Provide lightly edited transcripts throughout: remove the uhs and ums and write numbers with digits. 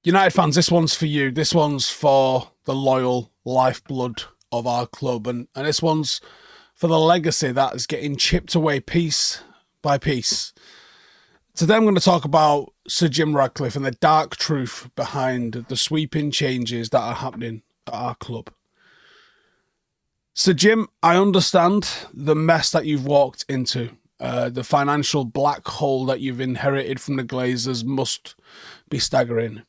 United fans, this one's for you. This one's for the loyal lifeblood of our club. And this one's for the legacy that is getting chipped away piece by piece. Today I'm going to talk about Sir Jim Ratcliffe and the dark truth behind the sweeping changes that are happening at our club. Sir Jim, I understand the mess that you've walked into. The financial black hole that you've inherited from the Glazers must be staggering.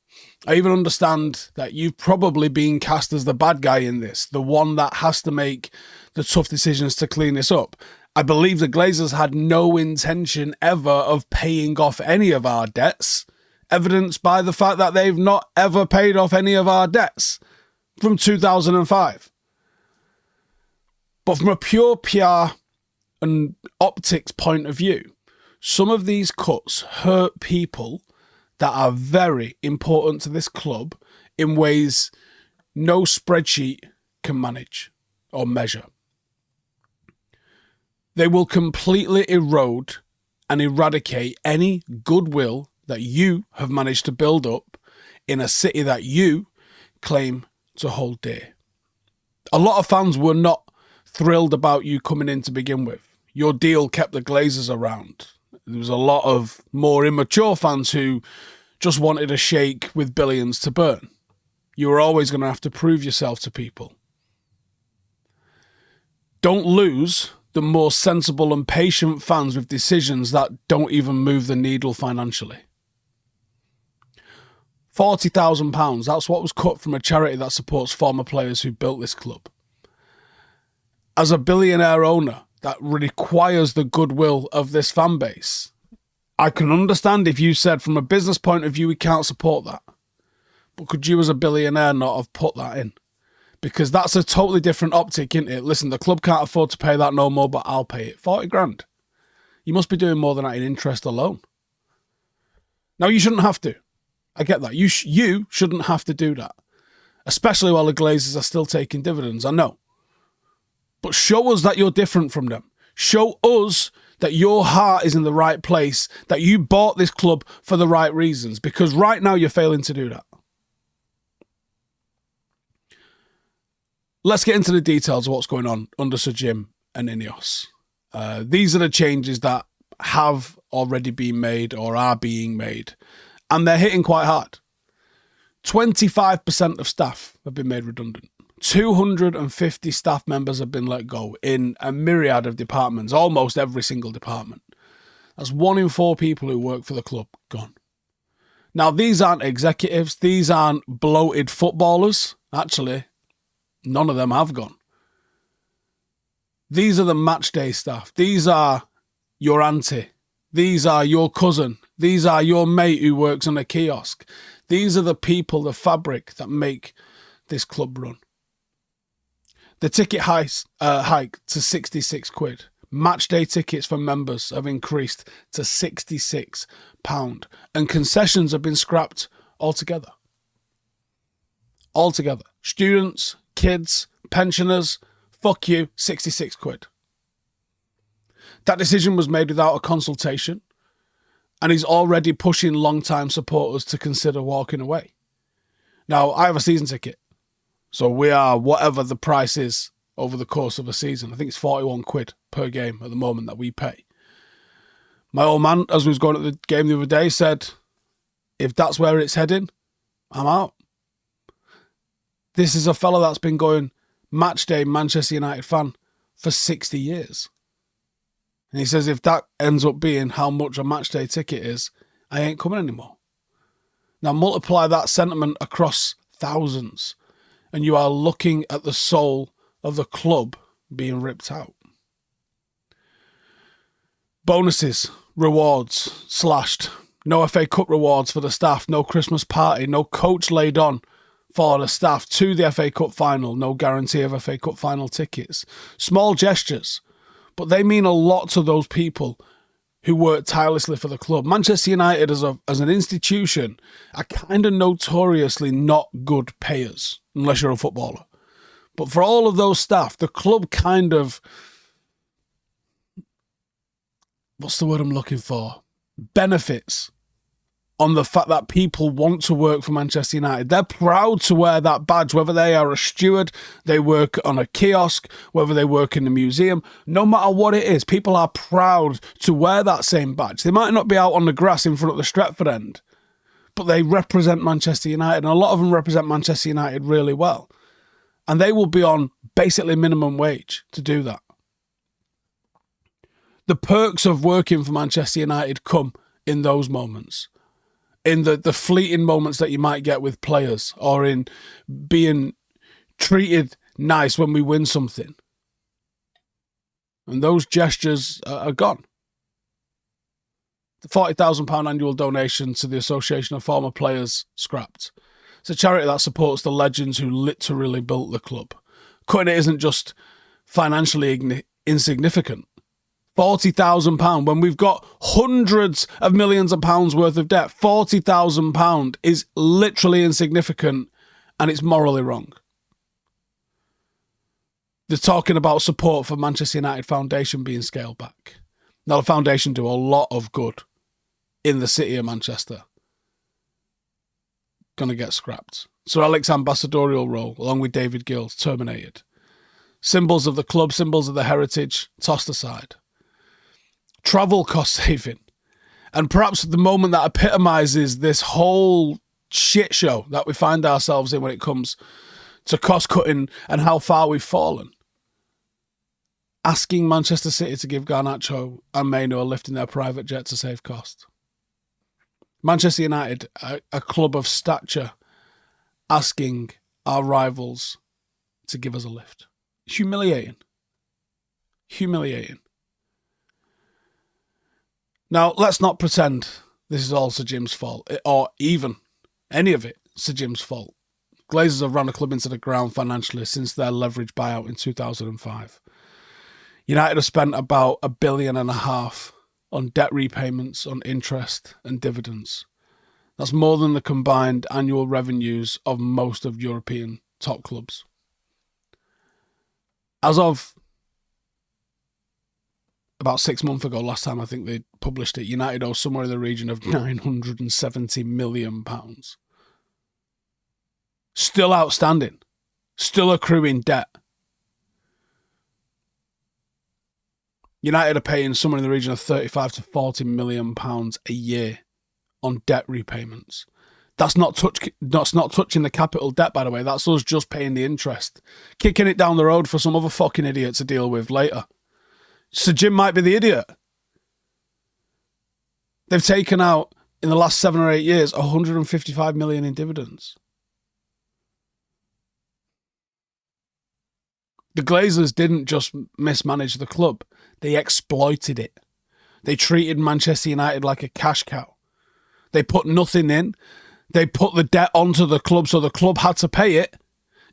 I even understand that you've probably been cast as the bad guy in this, the one that has to make the tough decisions to clean this up. I believe the Glazers had no intention ever of paying off any of our debts, evidenced by the fact that they've not ever paid off any of our debts from 2005. But from a pure PR and optics point of view, some of these cuts hurt people that are very important to this club in ways no spreadsheet can manage or measure. They will completely erode and eradicate any goodwill that you have managed to build up in a city that you claim to hold dear. A lot of fans were not thrilled about you coming in to begin with. Your deal kept the Glazers around. There was a lot of more immature fans who just wanted a shake with billions to burn. You were always going to have to prove yourself to people. Don't lose the more sensible and patient fans with decisions that don't even move the needle financially. £40,000, that's what was cut from a charity that supports former players who built this club. As a billionaire owner that requires the goodwill of this fan base, I can understand if you said from a business point of view we can't support that. But could you as a billionaire not have put that in? Because that's a totally different optic, isn't it? Listen, the club can't afford to pay that no more, but I'll pay it. 40 grand. You must be doing more than that in interest alone. Now, you shouldn't have to. I get that. You shouldn't have to do that. Especially while the Glazers are still taking dividends, I know. But show us that you're different from them. Show us that your heart is in the right place, that you bought this club for the right reasons, because right now you're failing to do that. Let's get into the details of what's going on under Sir Jim and Ineos. These are the changes that have already been made or are being made, and they're hitting quite hard. 25% of staff have been made redundant. 250 staff members have been let go in a myriad of departments, almost every single department. That's 1 in 4 people who work for the club gone. Now, these aren't executives. These aren't bloated footballers. Actually, none of them have gone. These are the match day staff. These are your auntie. These are your cousin. These are your mate who works on a kiosk. These are the people, the fabric that make this club run. The ticket hike to 66 quid. Match day tickets for members have increased to £66. And concessions have been scrapped altogether. Altogether. Students, kids, pensioners, fuck you, 66 quid. That decision was made without a consultation, and he's already pushing long-time supporters to consider walking away. Now, I have a season ticket. So we are whatever the price is over the course of a season. I think it's 41 quid per game at the moment that we pay. My old man, as we was going to the game the other day, said, if that's where it's heading, I'm out. This is a fella that's been going match day Manchester United fan for 60 years. And he says, if that ends up being how much a match day ticket is, I ain't coming anymore. Now multiply that sentiment across thousands, and you are looking at the soul of the club being ripped out. Bonuses, rewards, slashed. No FA Cup rewards for the staff. No Christmas party. No coach laid on for the staff to the FA Cup final. No guarantee of FA Cup final tickets. Small gestures, but they mean a lot to those people who work tirelessly for the club. Manchester United as an institution are kind of notoriously not good payers, unless you're a footballer. But for all of those staff, the club kind of, what's the word I'm looking for? Benefits on the fact that people want to work for Manchester United. They're proud to wear that badge, whether they are a steward, they work on a kiosk, whether they work in the museum, no matter what it is, people are proud to wear that same badge. They might not be out on the grass in front of the Stretford end, but they represent Manchester United, and a lot of them represent Manchester United really well. And they will be on basically minimum wage to do that. The perks of working for Manchester United come in those moments. In the fleeting moments that you might get with players, or in being treated nice when we win something. And those gestures are gone. The £40,000 annual donation to the Association of Former Players scrapped. It's a charity that supports the legends who literally built the club. Cutting it isn't just financially insignificant. £40,000 when we've got hundreds of millions of pounds worth of debt. £40,000 is literally insignificant, and it's morally wrong. They're talking about support for Manchester United Foundation being scaled back. Now, the foundation do a lot of good in the city of Manchester. Going to get scrapped. Sir Alec's ambassadorial role, along with David Gill, terminated. Symbols of the club, symbols of the heritage, tossed aside. Travel cost saving. And perhaps the moment that epitomises this whole shit show that we find ourselves in when it comes to cost cutting and how far we've fallen. Asking Manchester City to give Garnacho and Maino a lift in their private jet to save cost. Manchester United, a club of stature, asking our rivals to give us a lift. Humiliating. Humiliating. Now, let's not pretend this is all Sir Jim's fault, or even any of it Sir Jim's fault. Glazers have run a club into the ground financially since their leverage buyout in 2005. United have spent about £1.5 billion on debt repayments, on interest and dividends. That's more than the combined annual revenues of most of European top clubs. As of about 6 months ago, last time I think they published it, United owe somewhere in the region of £970 million. Still outstanding. Still accruing debt. United are paying somewhere in the region of £35 to £40 million a year on debt repayments. That's not touching the capital debt, by the way. That's us just paying the interest. Kicking it down the road for some other fucking idiot to deal with later. Sir Jim might be the idiot. They've taken out, in the last 7 or 8 years, 155 million in dividends. The Glazers didn't just mismanage the club. They exploited it. They treated Manchester United like a cash cow. They put nothing in. They put the debt onto the club so the club had to pay it.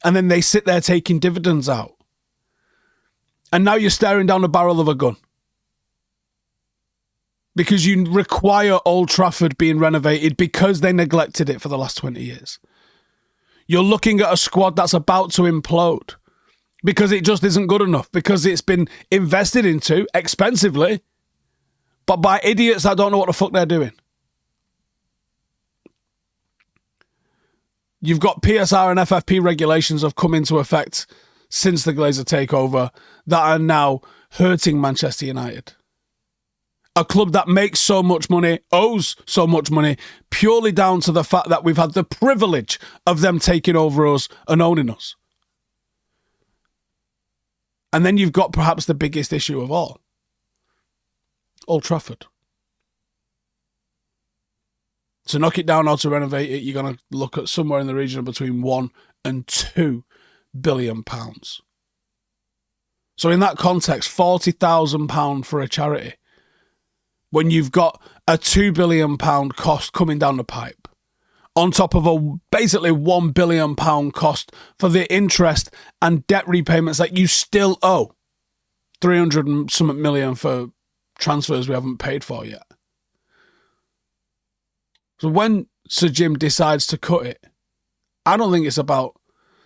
And then they sit there taking dividends out. And now you're staring down the barrel of a gun. Because you require Old Trafford being renovated because they neglected it for the last 20 years. You're looking at a squad that's about to implode. Because it just isn't good enough. Because it's been invested into expensively. But by idiots that don't know what the fuck they're doing. You've got PSR and FFP regulations have come into effect since the Glazer takeover that are now hurting Manchester United. A club that makes so much money, owes so much money, purely down to the fact that we've had the privilege of them taking over us and owning us. And then you've got perhaps the biggest issue of all. Old Trafford. To knock it down or to renovate it, you're going to look at somewhere in the region of between £1 and £2 billion. So in that context, £40,000 for a charity, when you've got a £2 billion cost coming down the pipe, on top of a basically £1 billion cost for the interest and debt repayments that you still owe, 300 and something million for transfers we haven't paid for yet. So when Sir Jim decides to cut it, I don't think it's about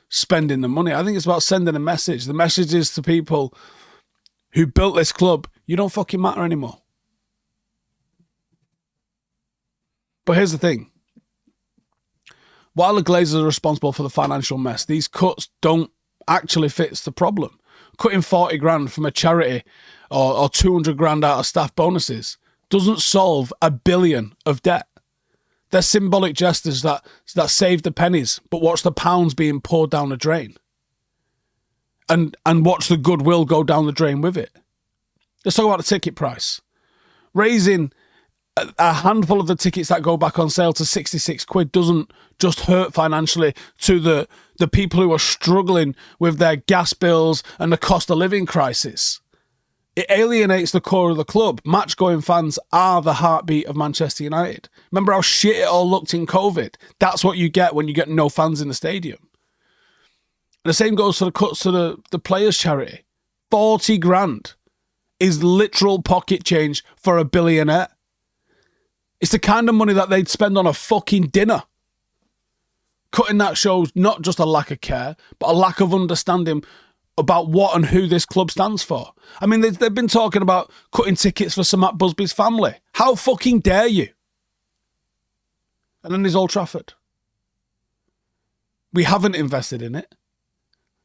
spending the money. I think it's about sending a message. The message is to people who built this club, you don't fucking matter anymore. But here's the thing. While the Glazers are responsible for the financial mess, these cuts don't actually fix the problem. Cutting 40 grand from a charity or 200 grand out of staff bonuses doesn't solve $1 billion of debt. They're symbolic gestures that save the pennies, but watch the pounds being poured down the drain. And watch the goodwill go down the drain with it. Let's talk about the ticket price. Raising a handful of the tickets that go back on sale to 66 quid doesn't just hurt financially to the people who are struggling with their gas bills and the cost of living crisis. It alienates the core of the club. Match-going fans are the heartbeat of Manchester United. Remember how shit it all looked in COVID? That's what you get when you get no fans in the stadium. And the same goes for the cuts to the players' charity. 40 grand is literal pocket change for a billionaire. It's the kind of money that they'd spend on a fucking dinner. Cutting that shows not just a lack of care, but a lack of understanding about what and who this club stands for. I mean, they've been talking about cutting tickets for Sir Matt Busby's family. How fucking dare you? And then there's Old Trafford. We haven't invested in it.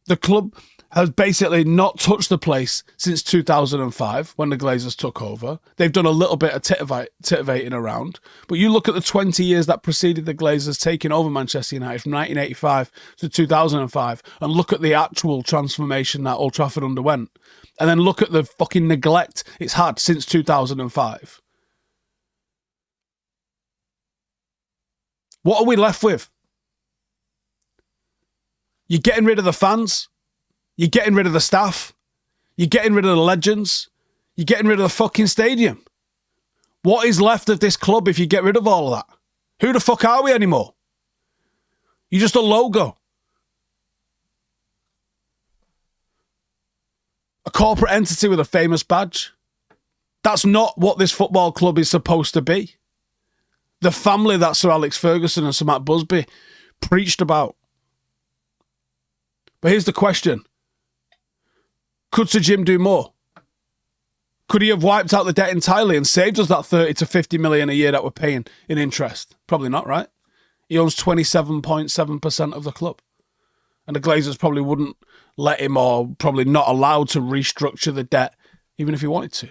The club has basically not touched the place since 2005 when the Glazers took over. They've done a little bit of titivating around. But you look at the 20 years that preceded the Glazers taking over Manchester United from 1985 to 2005 and look at the actual transformation that Old Trafford underwent. And then look at the fucking neglect it's had since 2005. What are we left with? You're getting rid of the fans. You're getting rid of the staff. You're getting rid of the legends. You're getting rid of the fucking stadium. What is left of this club if you get rid of all of that? Who the fuck are we anymore? You're just a logo. A corporate entity with a famous badge. That's not what this football club is supposed to be. The family that Sir Alex Ferguson and Sir Matt Busby preached about. But here's the question. Could Sir Jim do more? Could he have wiped out the debt entirely and saved us that 30 to 50 million a year that we're paying in interest? Probably not, right? He owns 27.7% of the club. And the Glazers probably wouldn't let him, or probably not allowed to restructure the debt, even if he wanted to.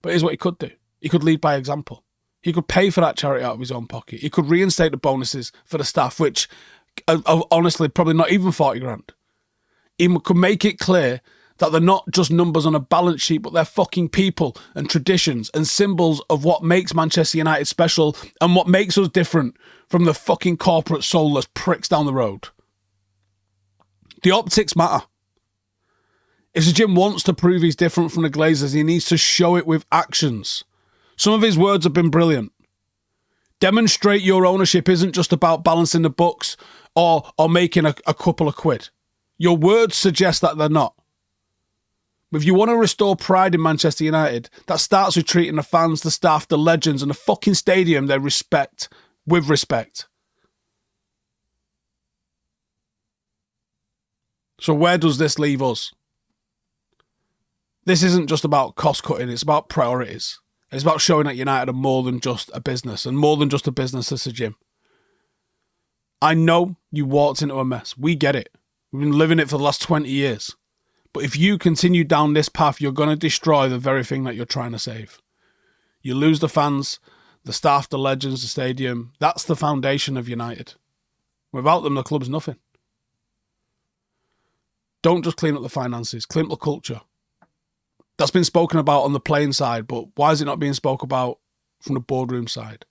But here's what he could do. He could lead by example. He could pay for that charity out of his own pocket. He could reinstate the bonuses for the staff, which honestly, probably not even 40 grand. He could make it clear that they're not just numbers on a balance sheet, but they're fucking people and traditions and symbols of what makes Manchester United special and what makes us different from the fucking corporate soulless pricks down the road. The optics matter. If Sir Jim wants to prove he's different from the Glazers, he needs to show it with actions. Some of his words have been brilliant. Demonstrate your ownership isn't just about balancing the books or making a couple of quid. Your words suggest that they're not. If you want to restore pride in Manchester United, that starts with treating the fans, the staff, the legends and the fucking stadium they respect with respect. So where does this leave us? This isn't just about cost cutting, it's about priorities. It's about showing that United are more than just a business, and more than just a business as a gym. I know you walked into a mess. We get it. We've been living it for the last 20 years. But if you continue down this path, you're going to destroy the very thing that you're trying to save. You lose the fans, the staff, the legends, the stadium. That's the foundation of United. Without them, the club's nothing. Don't just clean up the finances, clean up the culture. That's been spoken about on the playing side, but why is it not being spoken about from the boardroom side?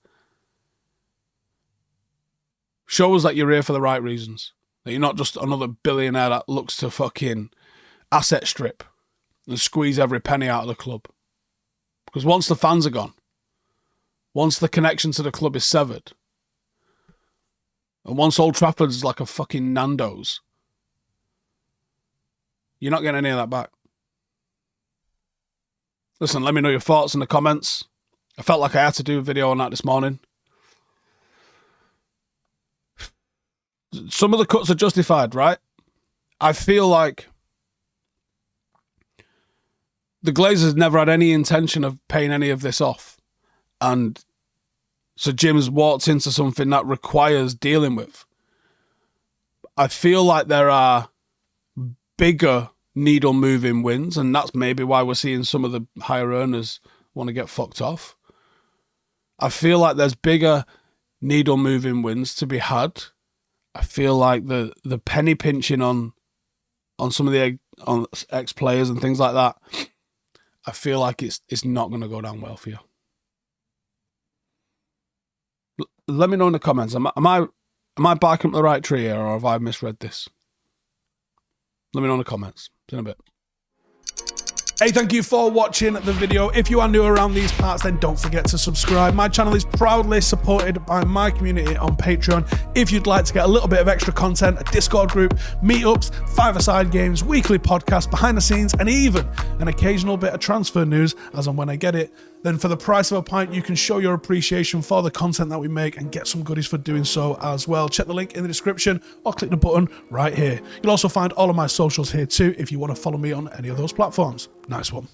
Show us that you're here for the right reasons. That you're not just another billionaire that looks to fucking asset strip and squeeze every penny out of the club. Because once the fans are gone, once the connection to the club is severed, and once Old Trafford is like a fucking Nando's, you're not getting any of that back. Listen, let me know your thoughts in the comments. I felt like I had to do a video on that this morning. Some of the cuts are justified, right? I feel like the Glazers never had any intention of paying any of this off. And So Jim's walked into something that requires dealing with. I feel like there are bigger needle moving wins, and that's maybe why we're seeing some of the higher earners want to get fucked off. I feel like there's bigger needle moving wins to be had. I feel like the penny pinching on some of the ex players and things like that, I feel like it's not going to go down well for you. Let me know in the comments. Am I barking up the right tree here, or have I misread this? Let me know in the comments. See you in a bit. Hey, thank you for watching the video. If you are new around these parts, then don't forget to subscribe. My channel is proudly supported by my community on Patreon. If you'd like to get a little bit of extra content, a Discord group, meetups, five-a-side games, weekly podcasts, behind the scenes, and even an occasional bit of transfer news as and when I get it, then for the price of a pint, you can show your appreciation for the content that we make and get some goodies for doing so as well. Check the link in the description or click the button right here. You'll also find all of my socials here too if you want to follow me on any of those platforms. Nice one.